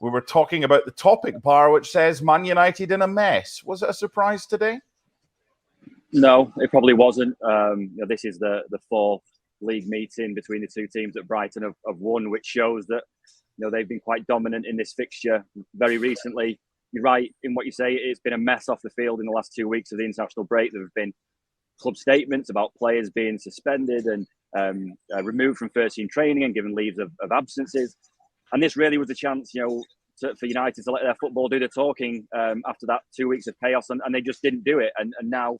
we were talking about the topic bar, which says Man United in a mess. Was it a surprise today? No, it probably wasn't. This is the fourth league meeting between the two teams that Brighton have won, which shows that they've been quite dominant in this fixture very recently. You're right in what you say. It's been a mess off the field in the last 2 weeks of the international break. There have been club statements about players being suspended and removed from first-team training and given leaves of absences. And this really was a chance, for United to let their football do the talking after that 2 weeks of chaos, and they just didn't do it. And now,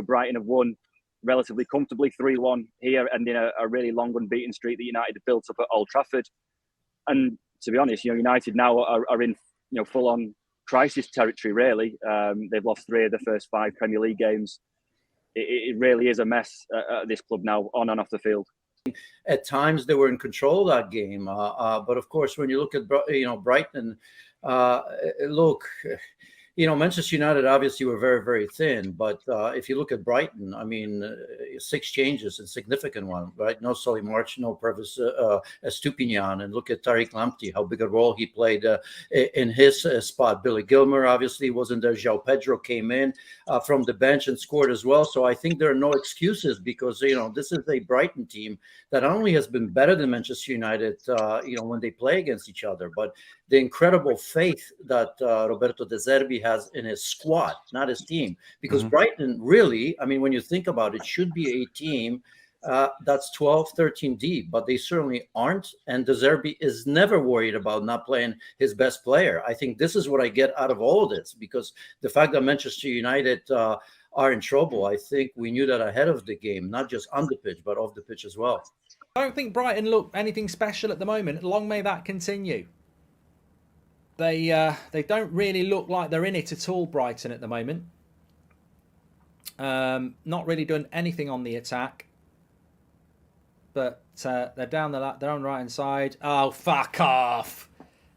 Brighton have won relatively comfortably 3-1 here, and in a really long unbeaten streak that United have built up at Old Trafford. And to be honest, United now are in full-on crisis territory. Really, they've lost 3 of the first 5 Premier League games. It really is a mess at this club now, on and off the field. At times they were in control of that game, but of course, when you look at Brighton, Manchester United obviously were very, very thin. But if you look at Brighton, 6 changes, a significant one, right? No Solly March, no Pervis Estupinian, and look at Tariq Lamptey, how big a role he played in his spot. Billy Gilmer obviously wasn't there. João Pedro came in from the bench and scored as well. So I think there are no excuses, because this is a Brighton team that not only has been better than Manchester United, when they play against each other, but the incredible faith that Roberto De Zerbi has in his squad, not his team. Because Brighton really, when you think about it, should be a team that's 12, 13 deep, but they certainly aren't. And De Zerbi is never worried about not playing his best player. I think this is what I get out of all of this, because the fact that Manchester United are in trouble, I think we knew that ahead of the game, not just on the pitch, but off the pitch as well. I don't think Brighton look anything special at the moment. Long may that continue. They don't really look like they're in it at all, Brighton, at the moment. Not really doing anything on the attack. But they're down they're on the right-hand side. Oh, fuck off.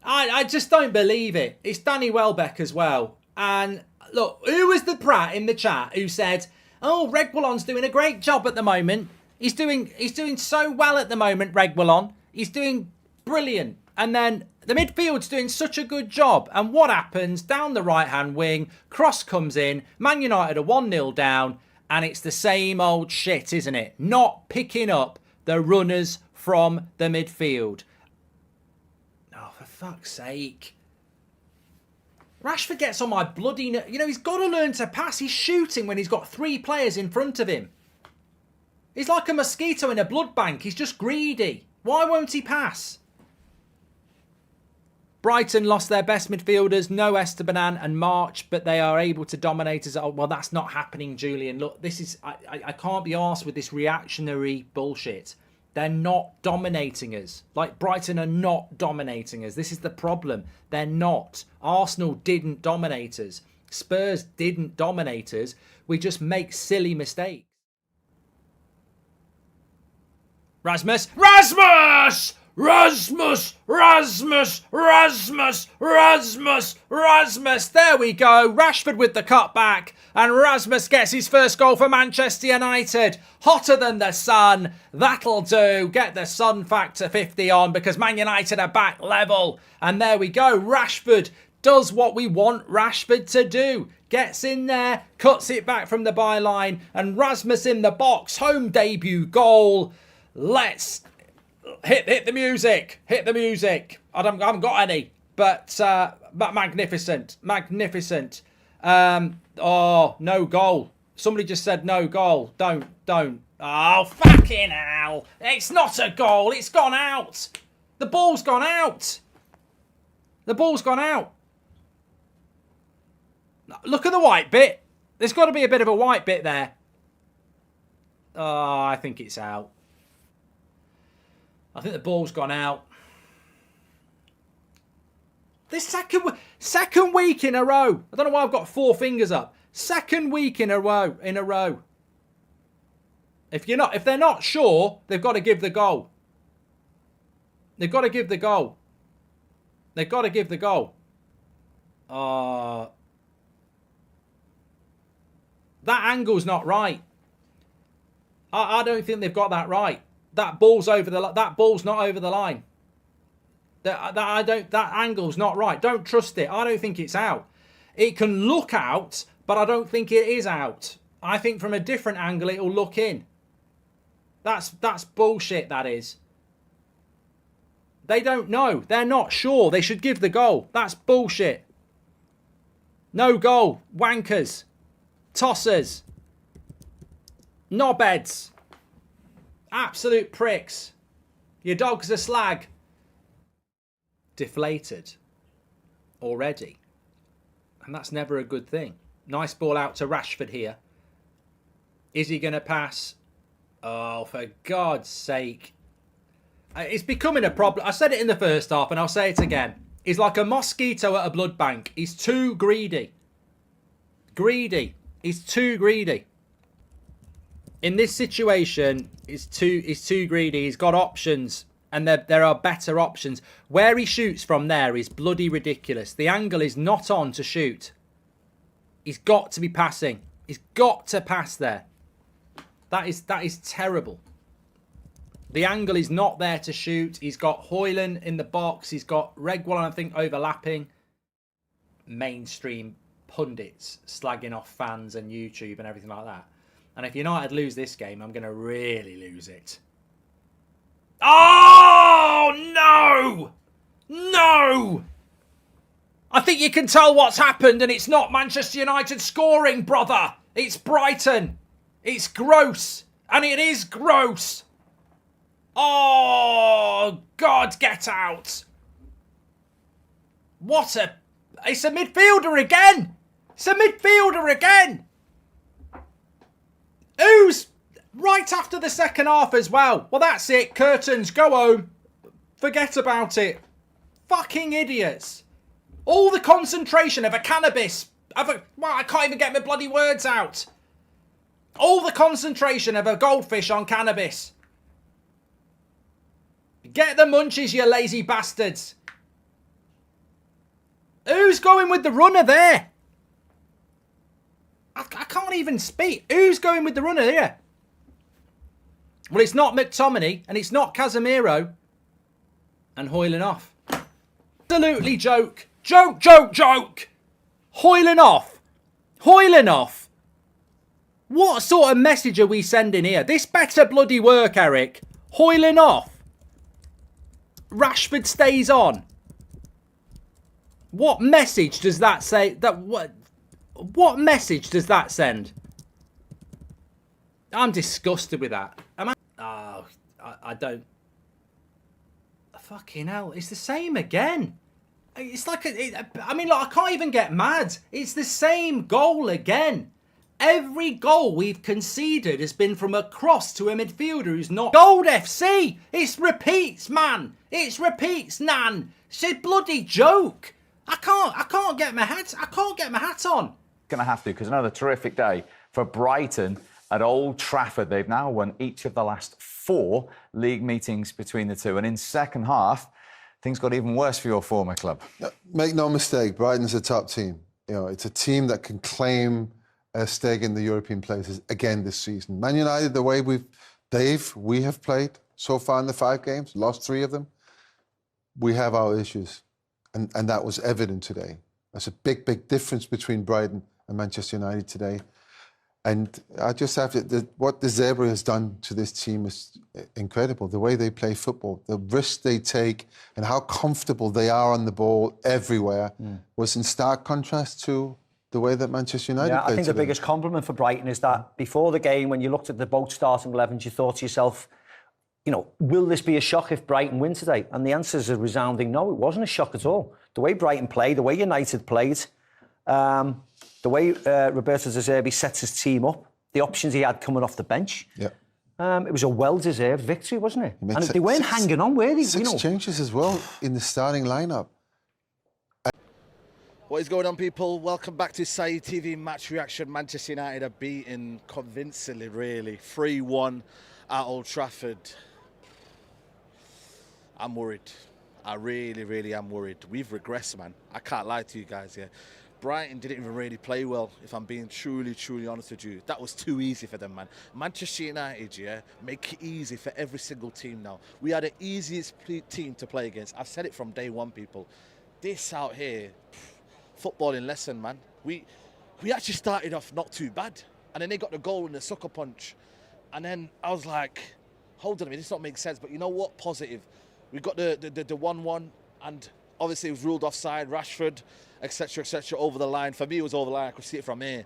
I just don't believe it. It's Danny Welbeck as well. And look, who was the prat in the chat who said, oh, Reguilon's doing a great job at the moment. He's doing so well at the moment, Reguilon. He's doing brilliant. And then the midfield's doing such a good job. And what happens? Down the right-hand wing, cross comes in, Man United are 1-0 down, and it's the same old shit, isn't it? Not picking up the runners from the midfield. Oh, for fuck's sake. Rashford gets on my bloody... he's got to learn to pass. He's shooting when he's got 3 players in front of him. He's like a mosquito in a blood bank. He's just greedy. Why won't he pass? Brighton lost their best midfielders, no Esteban and March, but they are able to dominate us. Oh, well, that's not happening, Julian. Look, this is... I can't be arsed with this reactionary bullshit. They're not dominating us. Like, Brighton are not dominating us. This is the problem. They're not. Arsenal didn't dominate us. Spurs didn't dominate us. We just make silly mistakes. Rasmus! Rasmus! Rasmus! Rasmus! Rasmus! Rasmus! Rasmus! There we go. Rashford with the cutback. And Rasmus gets his first goal for Manchester United. Hotter than the sun. That'll do. Get the sun factor 50 on, because Man United are back level. And there we go. Rashford does what we want Rashford to do. Gets in there, cuts it back from the byline, and Rasmus in the box. Home debut goal. Let's hit the music. Hit the music. I haven't got any, but magnificent. Magnificent. Oh, no goal. Somebody just said no goal. Don't. Oh, fucking hell. It's not a goal. It's gone out. The ball's gone out. The ball's gone out. Look at the white bit. There's got to be a bit of a white bit there. Oh, I think it's out. I think the ball's gone out. This second week in a row. I don't know why I've got 4 fingers up. Second week in a row. If they're not sure, they've got to give the goal. They've got to give the goal. They've got to give the goal. That angle's not right. I don't think they've got that right. That ball's not over the line. That angle's not right. Don't trust it. I don't think it's out. It can look out, but I don't think it is out. I think from a different angle it'll look in. That's bullshit, that is. They don't know. They're not sure. They should give the goal. That's bullshit. No goal. Wankers. Tossers. Knobheads. Absolute pricks. Your dog's a slag. Deflated. Already. And that's never a good thing. Nice ball out to Rashford here. Is he going to pass? Oh, for God's sake. It's becoming a problem. I said it in the first half and I'll say it again. He's like a mosquito at a blood bank. He's too greedy. Greedy. He's too greedy. In this situation, he's too greedy. He's got options and there are better options. Where he shoots from there is bloody ridiculous. The angle is not on to shoot. He's got to be passing. He's got to pass there. That is terrible. The angle is not there to shoot. He's got Højlund in the box. He's got Reguilon, I think, overlapping. Mainstream pundits slagging off fans and YouTube and everything like that. And if United lose this game, I'm going to really lose it. Oh, no! No! I think you can tell what's happened and it's not Manchester United scoring, brother. It's Brighton. It's gross. And it is gross. Oh, God, get out. What a... It's a midfielder again. It's a midfielder again. Who's... Right after the second half as well. Well, that's it. Curtains, go home. Forget about it. Fucking idiots. All the concentration of a cannabis... Well, I can't even get my bloody words out. All the concentration of a goldfish on cannabis. Get the munchies, you lazy bastards. Who's going with the runner there? I can't even speak. Who's going with the runner here? Well, it's not McTominay and it's not Casemiro. And Højlund off. Absolutely joke. Joke, joke, joke. Højlund off. Højlund off. What sort of message are we sending here? This better bloody work, Eric. Højlund off. Rashford stays on. What message does that say? What message does that send? I'm disgusted with that. I don't. Fucking hell! It's the same again. It's like I can't even get mad. It's the same goal again. Every goal we've conceded has been from a cross to a midfielder who's not. Gold FC! It's repeats, man! It's repeats, Nan! It's a bloody joke! I can't get my hat on. Gonna have to, because another terrific day for Brighton at Old Trafford. They've now won each of the last 4 league meetings between the two. And in second half, things got even worse for your former club. Make no mistake, Brighton's a top team. You know, it's a team that can claim a stake in the European places again this season. Man United, the way we have played so far in the 5 games, lost 3 of them, we have our issues. And that was evident today. There's a big, big difference between Brighton and Manchester United today. And I just have to, what the Zebra has done to this team is incredible. The way they play football, the risks they take, and how comfortable they are on the ball everywhere was in stark contrast to the way that Manchester United played. I think the biggest compliment for Brighton is that before the game, when you looked at the both starting 11s, you thought to yourself, you know, will this be a shock if Brighton win today? And the answer is a resounding no. It wasn't a shock at all. The way Brighton played, the way United played, the way Roberto De Zerbi sets his team up, the options he had coming off the bench. Yeah. It was a well-deserved victory, wasn't it? And they weren't hanging on, were they? 6 changes as well in the starting lineup. What is going on, people? Welcome back to Saeed TV Match Reaction. Manchester United are beaten convincingly, really. 3-1 at Old Trafford. I'm worried. I really, really am worried. We've regressed, man. I can't lie to you guys here. Brighton didn't even really play well, if I'm being truly honest with you. That was too easy for them, man. Manchester United, yeah, make it easy for every single team now. We are the easiest team to play against. I've said it from day one, people. This out here, footballing lesson, man. We actually started off not too bad. And then they got the goal in the sucker punch. And then I was like, hold on a minute, this don't make sense. But you know what? Positive. We got the 1-1, and obviously it was ruled offside. Rashford, etc., over the line. For me, it was over the line. I could see it from here.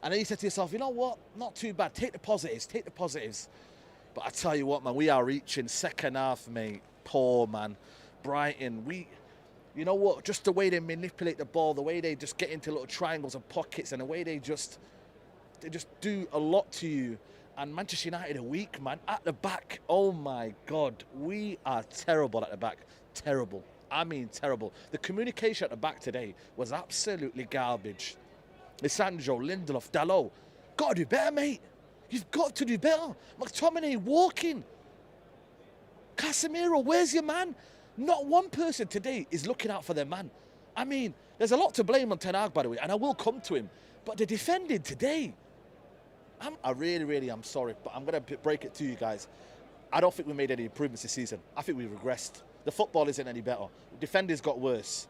And then you said to yourself, you know what? Not too bad. Take the positives. But I tell you what, man, we are reaching second half, mate. Poor, man. Brighton, you know what? Just the way they manipulate the ball, the way they just get into little triangles and pockets, and the way they just do a lot to you. And Manchester United are weak, man. At the back, oh my God, we are terrible at the back. Terrible. I mean, terrible. The communication at the back today was absolutely garbage. Lisandro, Lindelof, Dalot. Got to do better, mate. You've got to do better. McTominay walking. Casemiro, where's your man? Not one person today is looking out for their man. I mean, there's a lot to blame on Ten Hag, by the way, and I will come to him. But the defending today, I really am sorry, but I'm going to break it to you guys. I don't think we made any improvements this season. I think we regressed. The football isn't any better. Defenders got worse.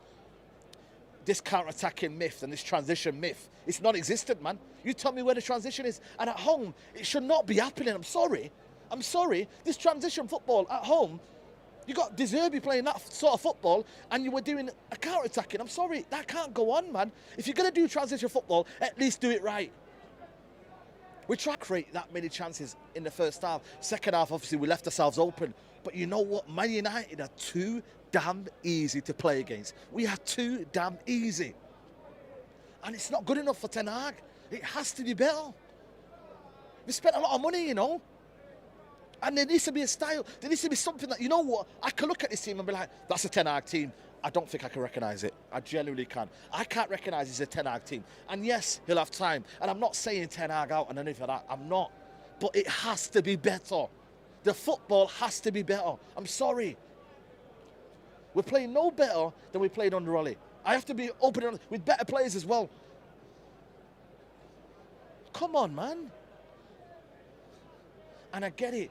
This counter-attacking myth and this transition myth, it's non-existent, man. You tell me where the transition is. And at home, it should not be happening. I'm sorry. This transition football at home, you got De Zerbi playing that sort of football and you were doing a counter-attacking. I'm sorry, that can't go on, man. If you're going to do transition football, at least do it right. We tried to create that many chances in the first half. Second half, obviously, we left ourselves open. But you know what? Man United are too damn easy to play against. We are too damn easy. And it's not good enough for Ten Hag. It has to be better. We spent a lot of money, you know. And there needs to be a style. There needs to be something that, you know what? I can look at this team and be like, that's a Ten Hag team. I don't think I can recognise it. I genuinely can. I can't recognise it's a Ten Hag team. And yes, he'll have time. And I'm not saying Ten Hag out and anything like that. I'm not. But it has to be better. The football has to be better. I'm sorry. We're playing no better than we played under Ollie. I have to be open with better players as well. Come on, man. And I get it.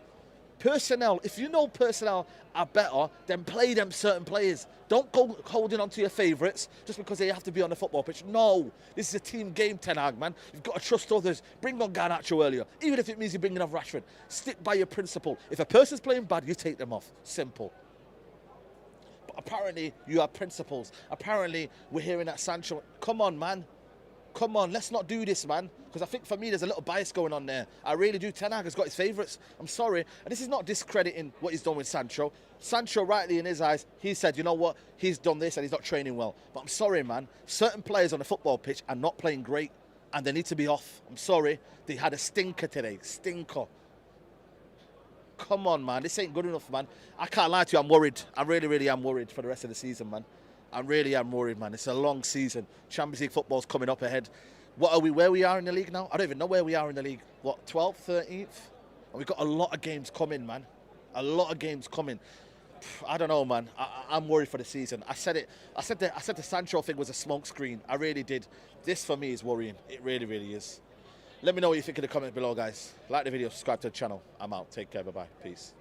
Personnel, if you know personnel are better, then play them certain players. Don't go holding on to your favourites just because they have to be on the football pitch. No, this is a team game, Ten Hag, man. You've got to trust others. Bring on Garnacho earlier, even if it means you're bringing off Rashford. Stick by your principle. If a person's playing bad, you take them off. Simple. But apparently, you have principles. Apparently, we're hearing that Sancho. Come on, man. Come on, let's not do this, man. Because I think for me, there's a little bias going on there. I really do. Ten Hag has got his favourites. I'm sorry. And this is not discrediting what he's done with Sancho. Sancho, rightly in his eyes, he said, you know what? He's done this and he's not training well. But I'm sorry, man. Certain players on the football pitch are not playing great and they need to be off. I'm sorry. They had a stinker today. Stinker. Come on, man. This ain't good enough, man. I can't lie to you. I'm worried. I really am worried for the rest of the season, man. I really am worried, man. It's a long season. Champions League football's coming up ahead. What are we, where we are in the league now? I don't even know where we are in the league. What, 12th, 13th? And we've got a lot of games coming, man. A lot of games coming. I don't know, man. I'm worried for the season. I said it. I said the Sancho thing was a smokescreen. I really did. This, for me, is worrying. It really is. Let me know what you think in the comments below, guys. Like the video, subscribe to the channel. I'm out. Take care. Bye-bye. Peace.